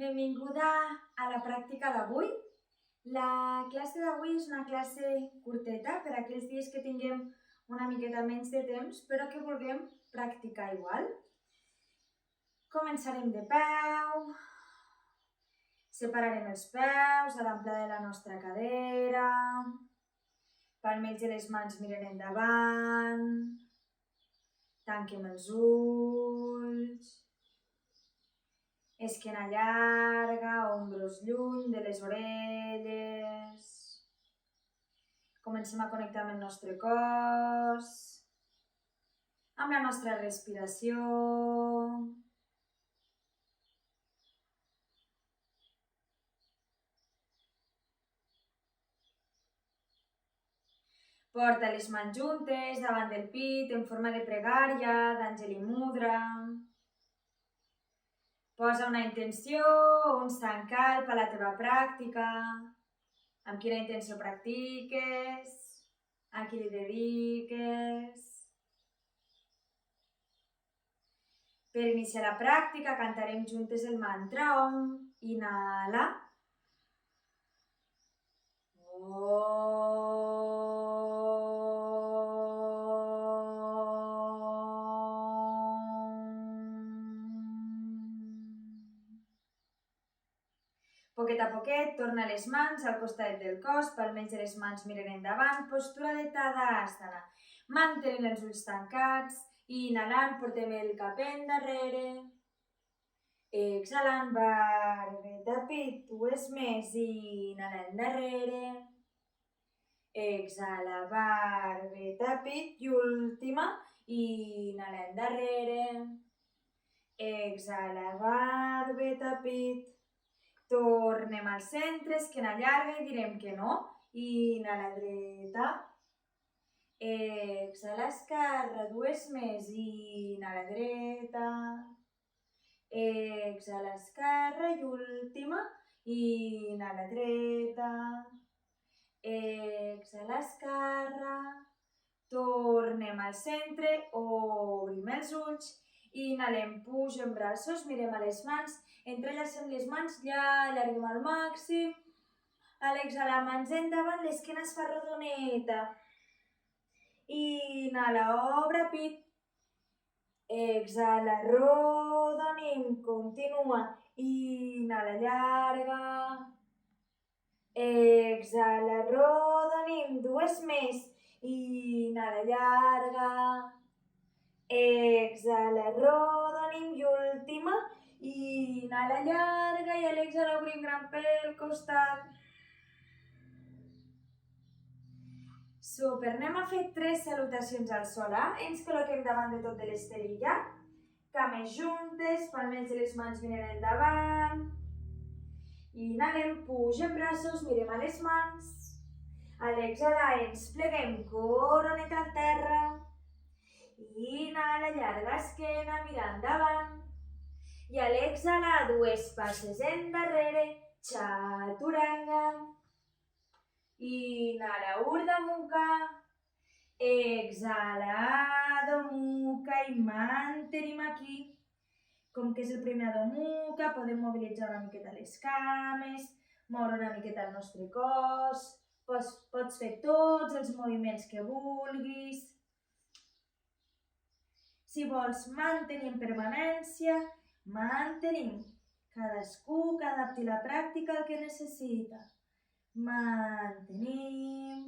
Benvinguda a la pràctica d'avui. La classe d'avui és una classe curteta per a aquells dies que tinguem una miqueta menys de temps, però que vulguem practicar igual. Començarem de peu, separarem els peus a l'amplada de la nostra cadera, palmells de les mans miren endavant, tanquem els ulls, esquena llarga, ombros lluny de les orelles. Comencem a connectar amb el nostre cos, amb la nostra respiració. Porta les mans juntes davant del pit en forma de pregària, d'Anjali Mudra. Posa una intenció, un sankalpa per a la teva pràctica. Amb quina intenció practiques? A qui li dediques? Per iniciar la pràctica cantarem juntes el mantra Om. Inhala. Poquet a poquet, torna les mans al costat del cos, palmells de les mans miren endavant, postura de Tadasana. Mantenint els ulls tancats, inhalant, portem el cap endarrere. Exhalant, barbeta, pit, dues més, inhala endarrere. Exhala, barbeta, pit, i última, inhala endarrere. Exhala, barbeta, pit. Tornem al centre, esquena llarga i direm que no. Inhala dreta. Exhala esquerra, dues més. Inhala dreta. Exhala esquerra i última. Inhala dreta. Exhala esquerra. Tornem al centre, obrim els ulls. Inhalem, pugem braços, mirem a les mans, entrellacem les mans, allarguem al màxim. A l'exhalar, mans endavant, l'esquena es fa rodoneta. Inhala, obre pit. Exhala, rodonim, continua. Inhala, llarga. Exhala, rodonim, dues més. Inhala, llarga. Exhala, rodonim i última. Inhala llarga i a l'exhala obrim gran pel costat. Super, anem a fer 3 salutacions al solar. Ens col·loquem davant de tot de l'estelilla. Cames juntes, palmells de les mans miren endavant. Inhalem, pugem braços, mirem a les mans. A l'exhala ens pleguem, coroneta al terra. Inhala, llarga esquena, mira endavant. I a l'exhalar, dues passes endarrere, Chaturanga. Inhala, Urdhva Mukha. Exhala, Adho Mukha i mantenim aquí. Com que és el primer Adho Mukha, podem mobilitzar una miqueta les cames, moure una miqueta el nostre cos, pots fer tots els moviments que vulguis. Si vols mantenir en permanència, mantenim. Cadascú que adapti la pràctica al que necessita. Mantenim.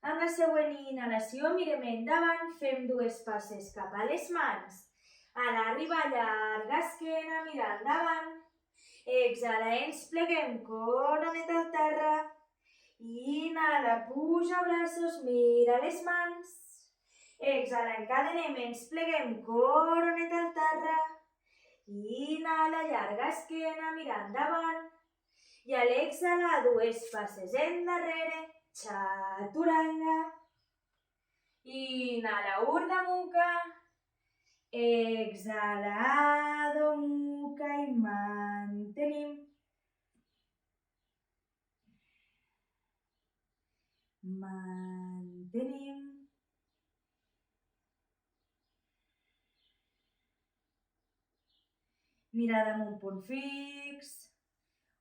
Amb la següent inhalació mirem endavant, fem dues passes cap a les mans. A l'arribar, llarga esquena, mira endavant. Exhala, ens pleguem, coroneta al terra. Inhala, puja braços, mira les mans. Exhala, encadenem, ens pleguem, coroneta al terra. Inhala, llarga esquena, mira endavant. I a l'exhalar, dues passes endarrere, Chaturanga. Inhala, Urdhva Mukha. Exhala, Adho Mukha i mantenim. Mantenim. Mirada amb un punt fix,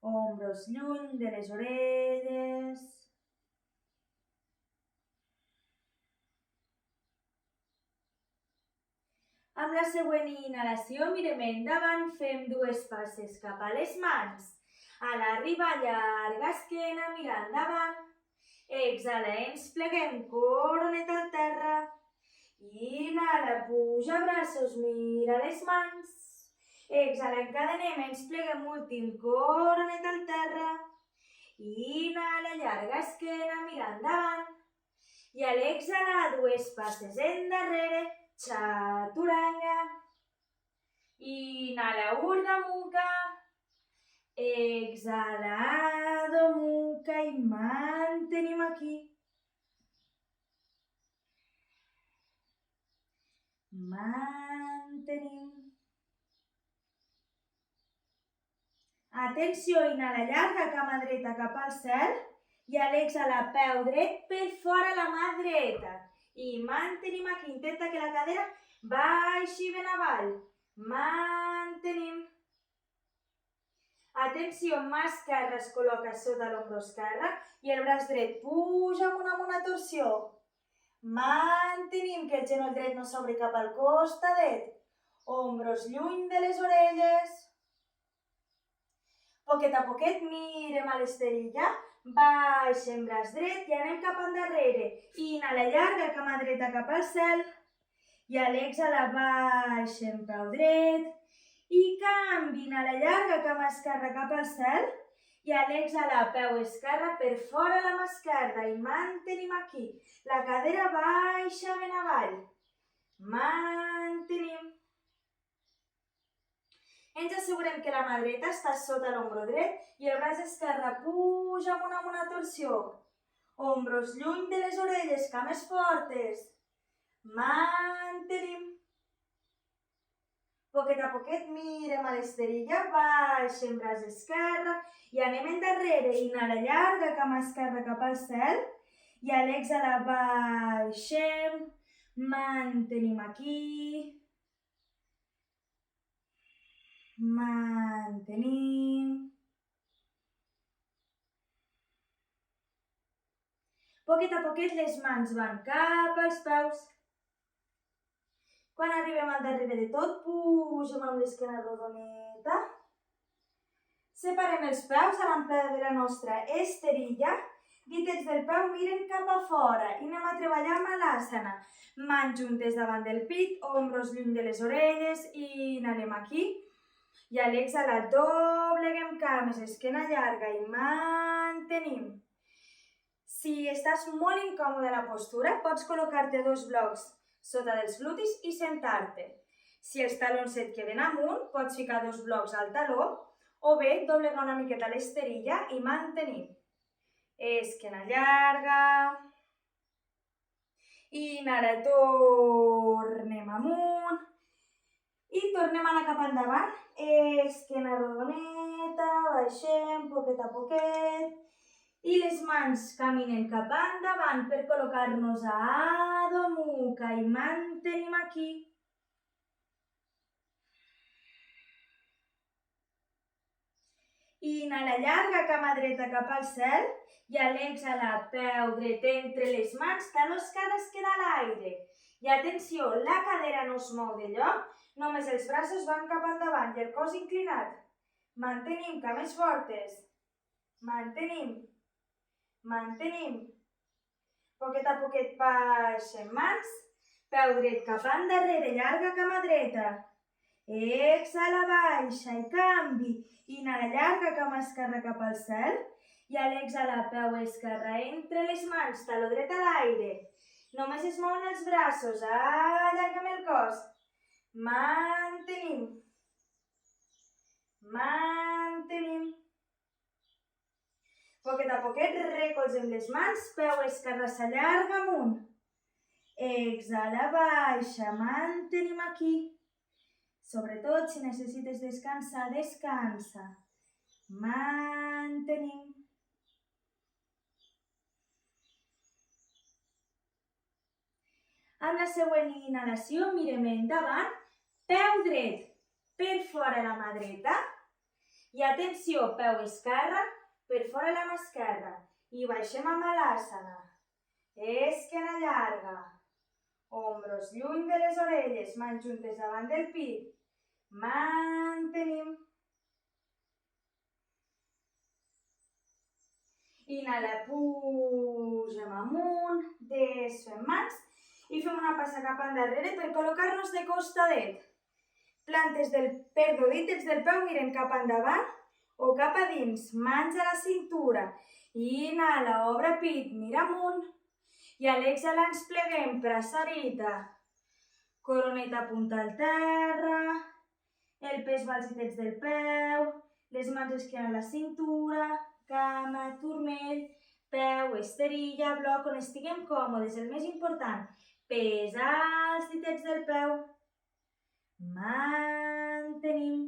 ombros lluny de les orelles. Amb la següent inhalació mirem endavant, fem 2 passes cap a les mans. A l'arriba llarga esquena, mira endavant. Exhala, ens pleguem, coronet al terra. Inhala, puja braços, mira les mans. Exhala, encadenem, ens pleguem, últim, coronet al terra. Inhala, llarga esquena, mira endavant. I a l'exhalar, 2 passes endarrere, chaturanga. Inhala, Urdhva Mukha. Exhala, Adho Mukha i mantenim aquí. Mantenim. Atenció, inhala llarga, cama dreta cap al cel. I a l'exhalar, peu dret per fora la mà dreta. I mantenim aquí. Intenta que la cadera baixi ben avall. Mantenim. Atenció, mà esquerra es col·loca sota l'ombro esquerre i el braç dret puja amb una torsió. Mantenim que el genoll dret no s'obri cap al costadet. Ombros lluny de les orelles. Poquet a poquet mirem a l'esterilla, baixem braç dret i anem cap endarrere. Inhala llarga, cama dreta cap al cel. I a l'exhalar baixem peu dret. I canvi, inhala llarga, cama esquerra cap al cel. I a l'exhalar, peu esquerre per fora la mà esquerra i mantenim aquí. La cadera baixa ben avall. Mantenim. Ens assegurem que la mà dreta està sota l'ombro dret i el braç esquerre puja amb una torsió. Ombros lluny de les orelles, cames fortes. Mantenim. Poquet a poquet mirem a l'esterilla, baixem braç esquerre i anem endarrere. Inhala llarga, cama esquerra cap al cel. I a l'exhalar baixem, mantenim aquí. Mantenim. Poquet a poquet les mans van cap als peus. Quan arribem al darrere de tot, pugem amb l'esquena rodoneta. Separem els peus a l'amplada de la nostra esterilla. Ditets del peu miren cap a fora i anem a treballar amb l'àsana. Mans juntes davant del pit, ombros lluny de les orelles i inhalem aquí. I a l'exhalar dobleguem cames, esquena llarga i mantenim. Si estàs molt incòmode a la postura, pots col·locar-te 2 blocs sota dels glutis i sentar-te. Si els talons et queden amunt, pots ficar 2 blocs al taló o bé doblegar una miqueta l'esterilla i mantenir. Esquena llarga. Inhala, tornem amunt. I tornem a anar cap endavant. Esquena rodoneta, baixem poquet a poquet. I les mans caminen cap endavant per col·locar-nos a Adho Mukha i mantenim aquí. Inhala llarga, cama dreta cap al cel. I a l'exhalar, peu dret entre les mans, taló esquerre es queda a l'aire. I atenció, la cadera no es mou de lloc, només els braços van cap endavant i el cos inclinat. Mantenim cames fortes. Mantenim. Mantenim. Poquet a poquet baixem mans. Peu dret cap endarrere, llarga cama dreta. Exhala, baixa i canvi. Inhala llarga, cama esquerra cap al cel. I a l'exhalar, peu esquerre entre les mans, taló dret a l'aire. Només es mouen els braços, allarguem el cos. Mantenim. Mantenim. Poquet a poquet recolzem les mans, peu esquerre s'allarga amunt. Exhala, baixa, mantenim aquí. Sobretot, si necessites descansar, descansa. Mantenim. Amb la següent inhalació mirem endavant, peu dret. per fora la mà dreta. I atenció, peu esquerre, per fora la mà esquerra. I baixem amb l'àsana. Esquena llarga. Ombros lluny de les orelles, mans juntes davant del pit. Mantenim. Inhala, pugem amunt, desfem mans i fem una passa cap endarrere per col·locar-nos de costadet. Dits del peu miren cap endavant o cap a dins, mans a la cintura. Inhala, obre pit, mira amunt. I a l'exhala ens pleguem, braçarita. Coroneta punta al terra. El pes va als dits del peu. Les mans esquena a la cintura. Cama, turmell, peu, esterilla, bloc, on estiguem còmodes. El més important, pesar els ditets del peu. Mantenim.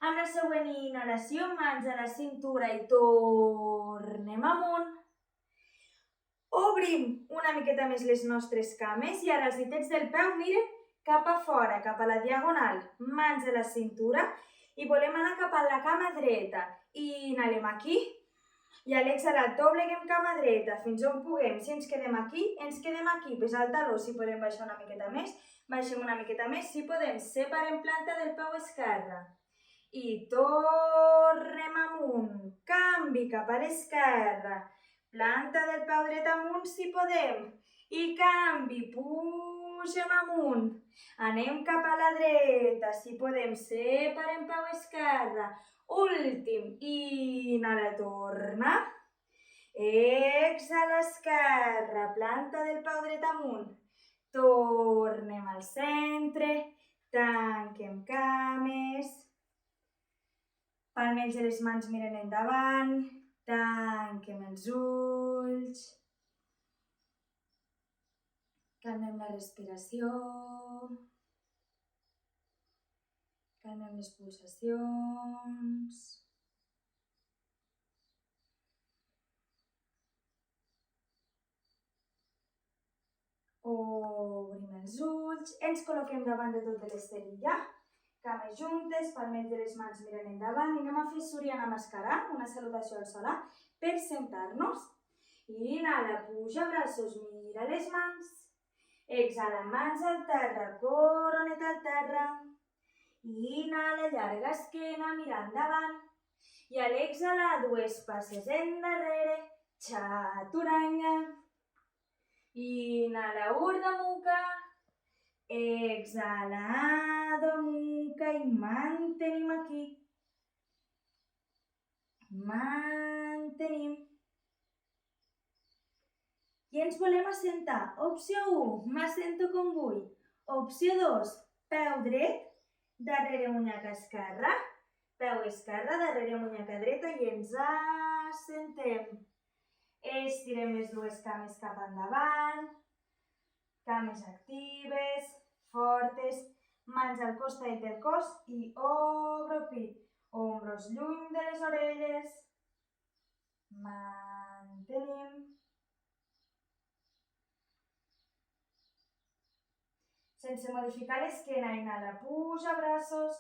Amb la següent inhalació, mans a la cintura i tornem amunt. Obrim una miqueta més les nostres cames i ara els ditets del peu miren cap a fora, cap a la diagonal, mans a la cintura i volem anar cap a la cama dreta. Inhalem aquí i a l'exhalar dobleguem cama dreta fins on puguem. Si ens quedem aquí, pesar el taló. Si podem baixar una miqueta més, baixem una miqueta més. Si podem, separem planta del peu esquerre. I tornem amunt. Canvi cap a l'esquerra. Planta del peu dret amunt si podem. I canvi, pugem amunt. Anem cap a la dreta, si podem, separem peu esquerre. Últim, inhala, torna. Exhala, esquerra, planta del peu dret amunt. Tornem al centre, tanquem cames. Palmells de les mans miren endavant, tanquem els ulls. Calmem la respiració, calmem les pulsacions. Obrim els ulls, ens col·loquem davant de tot de l'esterilla, cames juntes, palmells de les mans miren endavant i anem a fer Surya Namaskara, una salutació al solar, per sentar-nos. Inhala, puja braços, mira les mans. Exhala, mans al terra, coroneta al terra. Inhala, llarga esquena, mira endavant. I a l'exhalar, dues passes endarrere, Chaturanga. Inhala, Urdhva Mukha. Exhala, Adho Mukha i mantenim aquí. Mantenim. I ens volem assentar. Opció 1, m'assento com vull. Opció 2, peu dret, darrere munyaca esquerra. Peu esquerre, darrere munyaca dreta i ens assentem. Estirem les dues cames cap endavant. Cames actives, fortes. Mans al costat del cos i obro pit. Ombros lluny de les orelles. Mantenim. Sense modificar l'esquena, inhala, puja braços.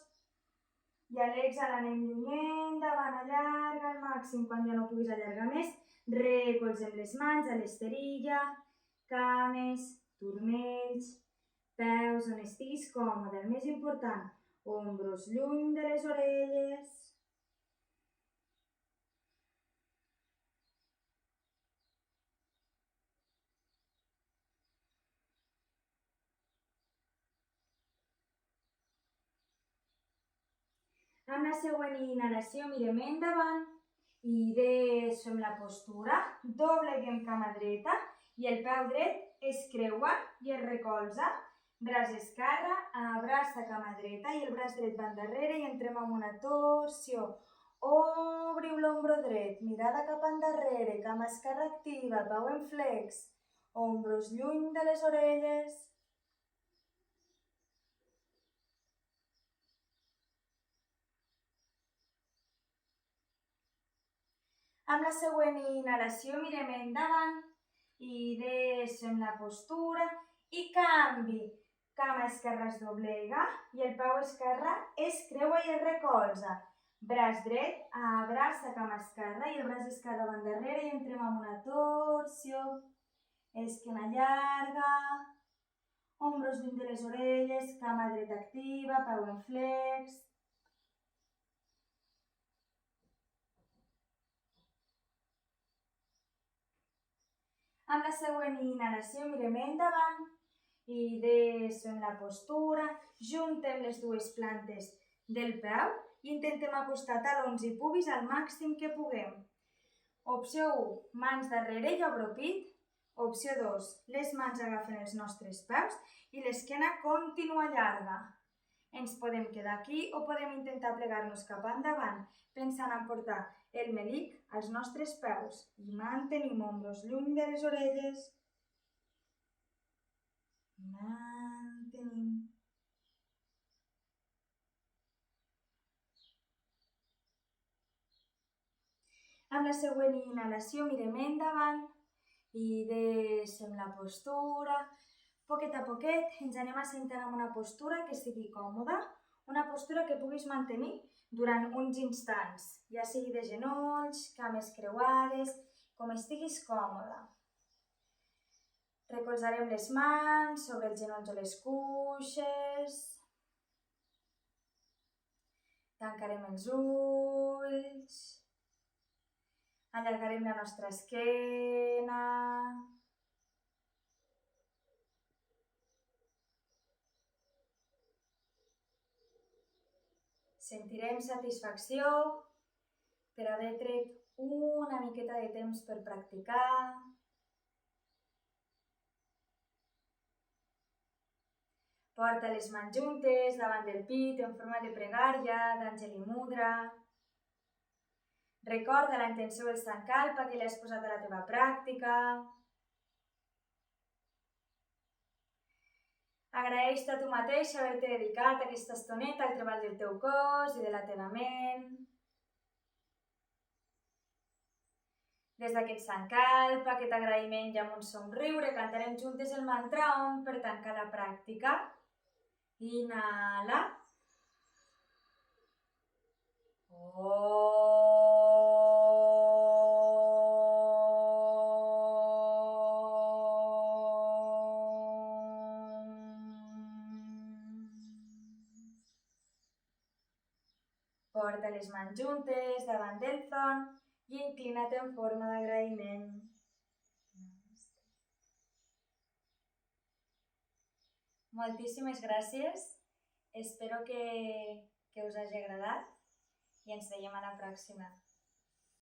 I a l'exhala anem llunyent, davant, allarga al màxim. Quan ja no puguis allargar més, recolzem les mans a l'esterilla, cames, turmells, peus, on estiguis còmode. El més important, ombros lluny de les orelles. Amb la següent inhalació mirem endavant i desfem la postura, dobleguem cama dreta i el peu dret es creua i es recolza. Braç esquerre, abraça cama dreta i el braç dret va endarrere i entrem en una torsió. Obriu l'ombro dret, mirada cap endarrere, cama esquerra activa, peu en flex, ombros lluny de les orelles. Amb la següent inhalació mirem endavant i deixo en la postura i canvi. Cama esquerra es doblega i el peu esquerre es creua i es recolza. Braç dret, abraça cama esquerra i el braç esquerre va endarrere i entrem amb una torsió. Esquena llarga, ombros dins de les orelles, cama dreta activa, peu en flex. Amb la següent inhalació mirem endavant i deixo en la postura, juntem les dues plantes del peu i intentem acostar talons i pubis al màxim que puguem. Opció 1, mans darrere i obro pit. Opció 2, les mans agafen els nostres peus i l'esquena continua llarga. Ens podem quedar aquí o podem intentar plegar-nos cap endavant, pensant en portar el melic als nostres peus i mantenim ombros lluny de les orelles. Mantenim. Amb la següent inhalació mirem endavant i deixem la postura. Poquet a poquet ens anem assentant en una postura que sigui còmoda, una postura que puguis mantenir durant uns instants, ja sigui de genolls, cames creuades, com estiguis còmoda. Recolzarem les mans sobre els genolls o les cuixes. Tancarem els ulls. Allargarem la nostra esquena. Sentirem satisfacció per haver tret una miqueta de temps per practicar. Porta les mans juntes davant del pit en forma de pregària, d'Anjali Mudra. Recorda la intenció del Sankalpa que l'has posat a la teva pràctica. Agraeix-te a tu mateix haver-te dedicat aquesta estoneta al treball del teu cos i de la teva ment. Des d'aquest Sankalpa, aquest agraïment i amb un somriure, cantarem juntes el mantra Om per tancar la pràctica. Inhala. Porta les mans juntes davant del front i inclina't en forma d'agraïment. Moltíssimes gràcies. Espero que us hagi agradat i ens veiem a la pròxima.